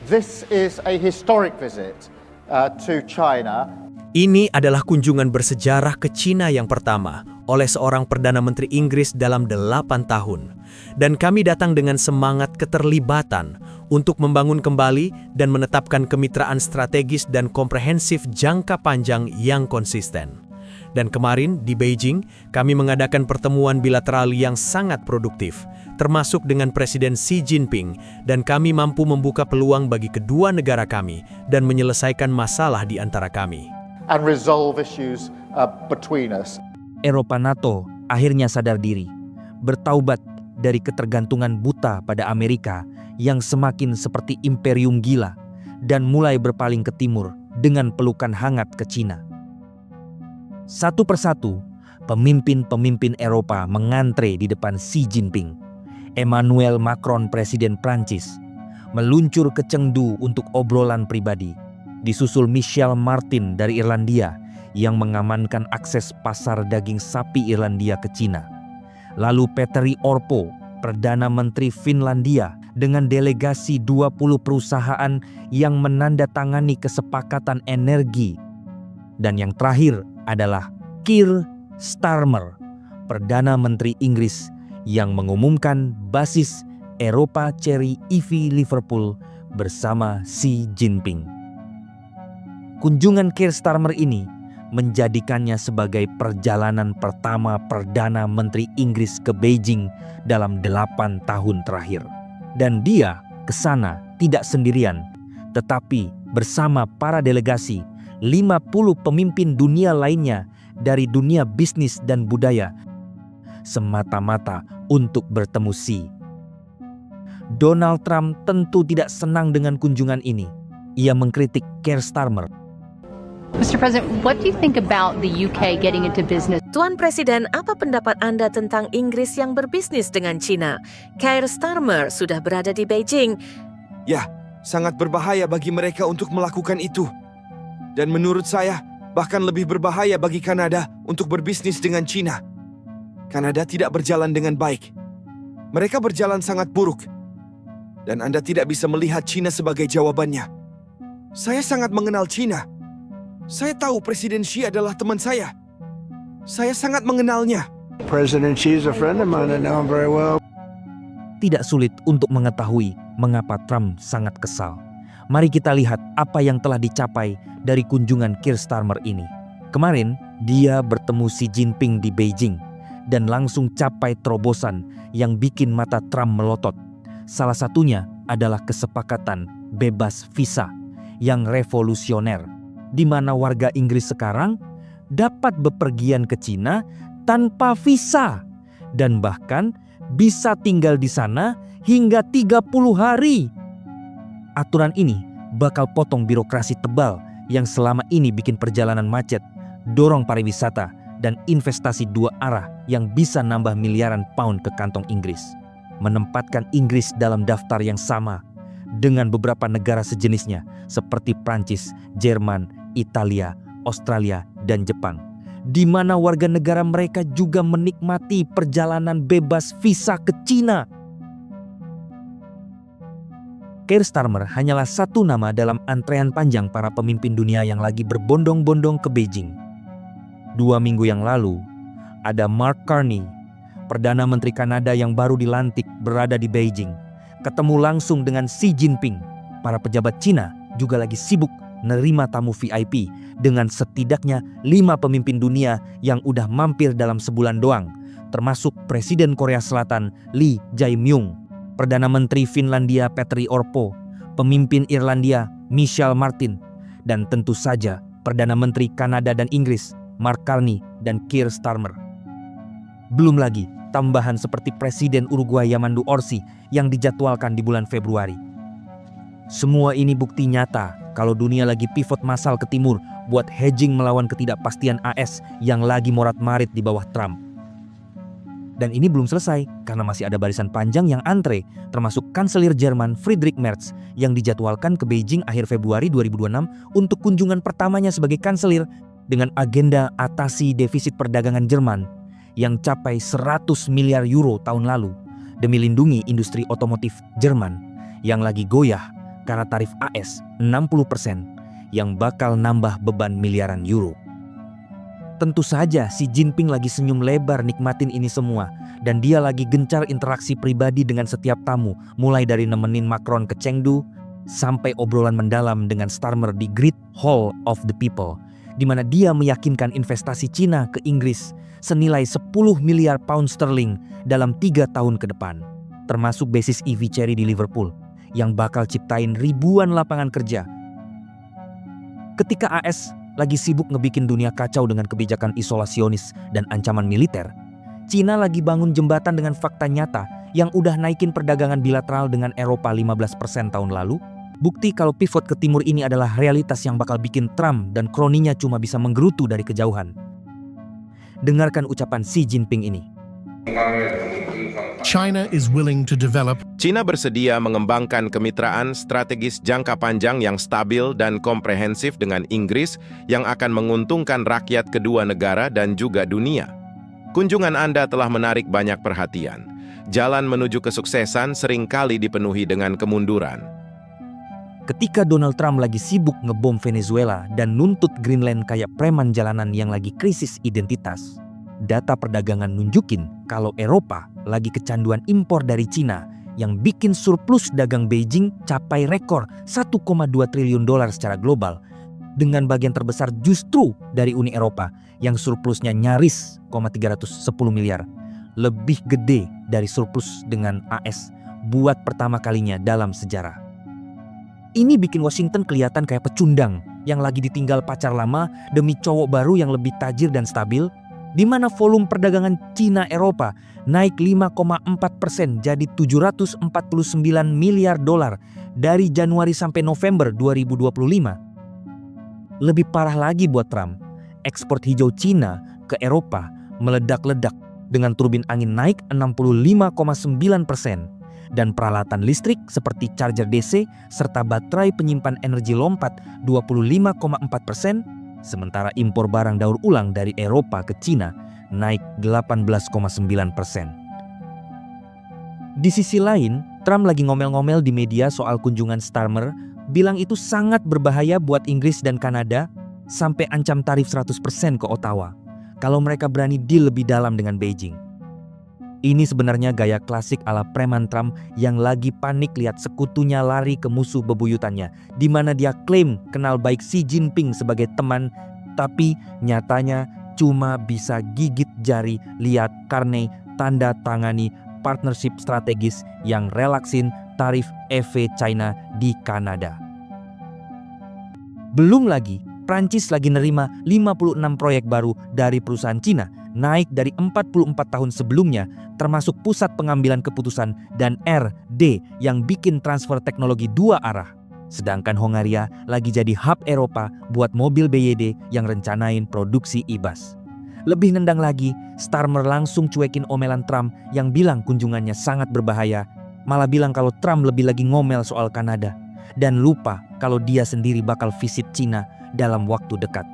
This is a historic visit to China. Ini adalah kunjungan bersejarah ke Cina yang pertama oleh seorang Perdana Menteri Inggris dalam 8 tahun. Dan kami datang dengan semangat keterlibatan untuk membangun kembali dan menetapkan kemitraan strategis dan komprehensif jangka panjang yang konsisten. Dan kemarin di Beijing, kami mengadakan pertemuan bilateral yang sangat produktif, termasuk dengan Presiden Xi Jinping, dan kami mampu membuka peluang bagi kedua negara kami dan menyelesaikan masalah di antara kami. And resolve issues between us. Eropa NATO akhirnya sadar diri, bertaubat dari ketergantungan buta pada Amerika yang semakin seperti imperium gila dan mulai berpaling ke timur dengan pelukan hangat ke Cina. Satu persatu, pemimpin-pemimpin Eropa mengantre di depan Xi Jinping. Emmanuel Macron, Presiden Prancis, meluncur ke Chengdu untuk obrolan pribadi. Disusul Michel Martin dari Irlandia yang mengamankan akses pasar daging sapi Irlandia ke Cina. Lalu Petteri Orpo, Perdana Menteri Finlandia dengan delegasi 20 perusahaan yang menandatangani kesepakatan energi. Dan yang terakhir adalah Keir Starmer, Perdana Menteri Inggris yang mengumumkan basis Eropa Cherry EV Liverpool bersama Xi Jinping. Kunjungan Keir Starmer ini menjadikannya sebagai perjalanan pertama Perdana Menteri Inggris ke Beijing dalam 8 tahun terakhir. Dan dia ke sana tidak sendirian, tetapi bersama para delegasi 50 pemimpin dunia lainnya dari dunia bisnis dan budaya, semata-mata untuk bertemu Xi. Donald Trump tentu tidak senang dengan kunjungan ini. Ia mengkritik Keir Starmer. Mr. President, what do you think about the UK getting into business? Tuan Presiden, apa pendapat Anda tentang Inggris yang berbisnis dengan Cina? Keir Starmer sudah berada di Beijing. Ya, sangat berbahaya bagi mereka untuk melakukan itu. Dan menurut saya, bahkan lebih berbahaya bagi Kanada untuk berbisnis dengan Cina. Kanada tidak berjalan dengan baik. Mereka berjalan sangat buruk. Dan Anda tidak bisa melihat Cina sebagai jawabannya. Saya sangat mengenal Cina. Saya tahu Presiden Xi adalah teman saya. Saya sangat mengenalnya. President Xi is a friend of mine. I know him very well. Tidak sulit untuk mengetahui mengapa Trump sangat kesal. Mari kita lihat apa yang telah dicapai dari kunjungan Keir Starmer ini. Kemarin, dia bertemu Xi Jinping di Beijing dan langsung capai terobosan yang bikin mata Trump melotot. Salah satunya adalah kesepakatan bebas visa yang revolusioner, di mana warga Inggris sekarang dapat bepergian ke Cina tanpa visa dan bahkan bisa tinggal di sana hingga 30 hari. Aturan ini bakal potong birokrasi tebal yang selama ini bikin perjalanan macet, dorong pariwisata dan investasi dua arah yang bisa nambah miliaran pound ke kantong Inggris. Menempatkan Inggris dalam daftar yang sama dengan beberapa negara sejenisnya seperti Prancis, Jerman, Italia, Australia, dan Jepang, di mana warga negara mereka juga menikmati perjalanan bebas visa ke Cina. Keir Starmer hanyalah satu nama dalam antrean panjang para pemimpin dunia yang lagi berbondong-bondong ke Beijing. 2 minggu yang lalu, ada Mark Carney, Perdana Menteri Kanada yang baru dilantik berada di Beijing, ketemu langsung dengan Xi Jinping. Para pejabat Cina juga lagi sibuk nerima tamu VIP dengan setidaknya 5 pemimpin dunia yang udah mampir dalam sebulan doang, termasuk Presiden Korea Selatan Lee Jae-myung, Perdana Menteri Finlandia Petteri Orpo, pemimpin Irlandia Michel Martin, dan tentu saja Perdana Menteri Kanada dan Inggris Mark Carney dan Keir Starmer. Belum lagi tambahan seperti Presiden Uruguay Yamandu Orsi yang dijadwalkan di bulan Februari. Semua ini bukti nyata kalau dunia lagi pivot massal ke timur buat hedging melawan ketidakpastian AS yang lagi morat-marit di bawah Trump. Dan ini belum selesai karena masih ada barisan panjang yang antre, termasuk Kanselir Jerman Friedrich Merz yang dijadwalkan ke Beijing akhir Februari 2026 untuk kunjungan pertamanya sebagai kanselir dengan agenda atasi defisit perdagangan Jerman yang capai 100 miliar euro tahun lalu demi lindungi industri otomotif Jerman yang lagi goyah karena tarif AS 60% yang bakal nambah beban miliaran euro. Tentu saja Xi Jinping lagi senyum lebar nikmatin ini semua, dan dia lagi gencar interaksi pribadi dengan setiap tamu, mulai dari nemenin Macron ke Chengdu sampai obrolan mendalam dengan Starmer di Great Hall of the People, di mana dia meyakinkan investasi Cina ke Inggris senilai 10 miliar pound sterling dalam 3 tahun ke depan, termasuk basis EV Chery di Liverpool yang bakal ciptain ribuan lapangan kerja. Ketika AS lagi sibuk ngebikin dunia kacau dengan kebijakan isolasionis dan ancaman militer, Cina lagi bangun jembatan dengan fakta nyata yang udah naikin perdagangan bilateral dengan Eropa 15% tahun lalu. Bukti kalau pivot ke timur ini adalah realitas yang bakal bikin Trump dan kroninya cuma bisa menggerutu dari kejauhan. Dengarkan ucapan Xi Jinping ini. China is willing to develop China bersedia mengembangkan kemitraan strategis jangka panjang yang stabil dan komprehensif dengan Inggris yang akan menguntungkan rakyat kedua negara dan juga dunia. Kunjungan Anda telah menarik banyak perhatian. Jalan menuju kesuksesan seringkali dipenuhi dengan kemunduran. Ketika Donald Trump lagi sibuk ngebom Venezuela dan nuntut Greenland kayak preman jalanan yang lagi krisis identitas, data perdagangan nunjukin kalau Eropa lagi kecanduan impor dari Cina yang bikin surplus dagang Beijing capai rekor 1,2 triliun dolar secara global, dengan bagian terbesar justru dari Uni Eropa yang surplusnya nyaris 310 miliar, lebih gede dari surplus dengan AS buat pertama kalinya dalam sejarah. Ini bikin Washington kelihatan kayak pecundang yang lagi ditinggal pacar lama demi cowok baru yang lebih tajir dan stabil, di mana volume perdagangan Cina-Eropa naik 5,4% jadi 749 miliar dolar dari Januari sampai November 2025. Lebih parah lagi buat Trump, ekspor hijau Cina ke Eropa meledak-ledak dengan turbin angin naik 65,9%. Dan peralatan listrik seperti charger DC serta baterai penyimpan energi lompat 25,4%, sementara impor barang daur ulang dari Eropa ke Cina naik 18,9%. Di sisi lain, Trump lagi ngomel-ngomel di media soal kunjungan Starmer, bilang itu sangat berbahaya buat Inggris dan Kanada, sampai ancam tarif 100% ke Ottawa kalau mereka berani deal lebih dalam dengan Beijing. Ini sebenarnya gaya klasik ala preman Trump yang lagi panik lihat sekutunya lari ke musuh bebuyutannya, di mana dia klaim kenal baik Xi Jinping sebagai teman, tapi nyatanya cuma bisa gigit jari lihat Carney tanda tangani partnership strategis yang relaksin tarif EV China di Kanada. Belum lagi, Prancis lagi nerima 56 proyek baru dari perusahaan Cina, naik dari 44 tahun sebelumnya, termasuk pusat pengambilan keputusan dan RD yang bikin transfer teknologi 2 arah. Sedangkan Hongaria lagi jadi hub Eropa buat mobil BYD yang rencanain produksi IBAS. Lebih nendang lagi, Starmer langsung cuekin omelan Trump yang bilang kunjungannya sangat berbahaya, malah bilang kalau Trump lebih lagi ngomel soal Kanada, dan lupa kalau dia sendiri bakal visit Cina dalam waktu dekat.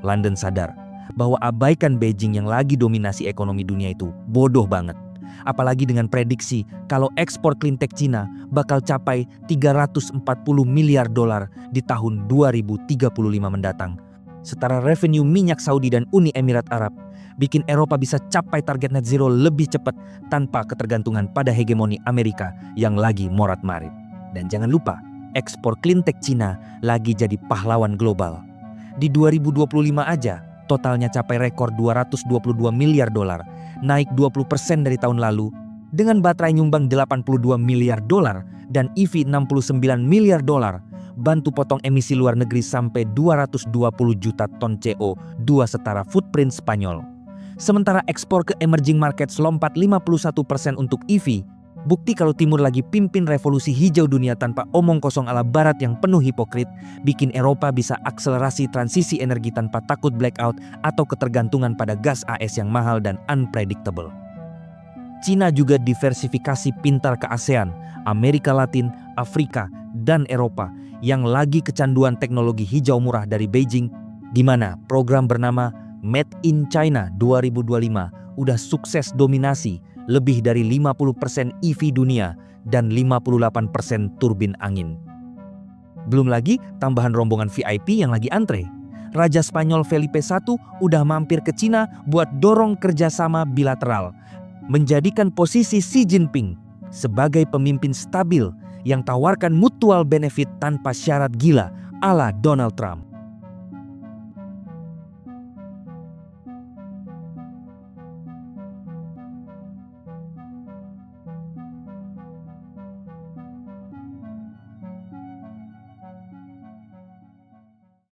London sadar bahwa abaikan Beijing yang lagi dominasi ekonomi dunia itu bodoh banget. Apalagi dengan prediksi kalau ekspor cleantech Cina bakal capai 340 miliar dolar di tahun 2035 mendatang. Setara revenue minyak Saudi dan Uni Emirat Arab, bikin Eropa bisa capai target net zero lebih cepat tanpa ketergantungan pada hegemoni Amerika yang lagi morat-marit. Dan jangan lupa, ekspor cleantech Cina lagi jadi pahlawan global. Di 2025 aja, totalnya capai rekor 222 miliar dolar, naik 20% dari tahun lalu, dengan baterai nyumbang 82 miliar dolar dan EV 69 miliar dolar, bantu potong emisi luar negeri sampai 220 juta ton CO2 setara footprint Spanyol. Sementara ekspor ke emerging markets lompat 51% untuk EV, bukti kalau Timur lagi pimpin revolusi hijau dunia tanpa omong kosong ala Barat yang penuh hipokrit, bikin Eropa bisa akselerasi transisi energi tanpa takut blackout atau ketergantungan pada gas AS yang mahal dan unpredictable. Cina juga diversifikasi pintar ke ASEAN, Amerika Latin, Afrika, dan Eropa yang lagi kecanduan teknologi hijau murah dari Beijing, di mana program bernama Made in China 2025 udah sukses dominasi lebih dari 50% EV dunia dan 58% turbin angin. Belum lagi tambahan rombongan VIP yang lagi antre. Raja Spanyol Felipe I udah mampir ke Cina buat dorong kerjasama bilateral, menjadikan posisi Xi Jinping sebagai pemimpin stabil yang tawarkan mutual benefit tanpa syarat gila ala Donald Trump.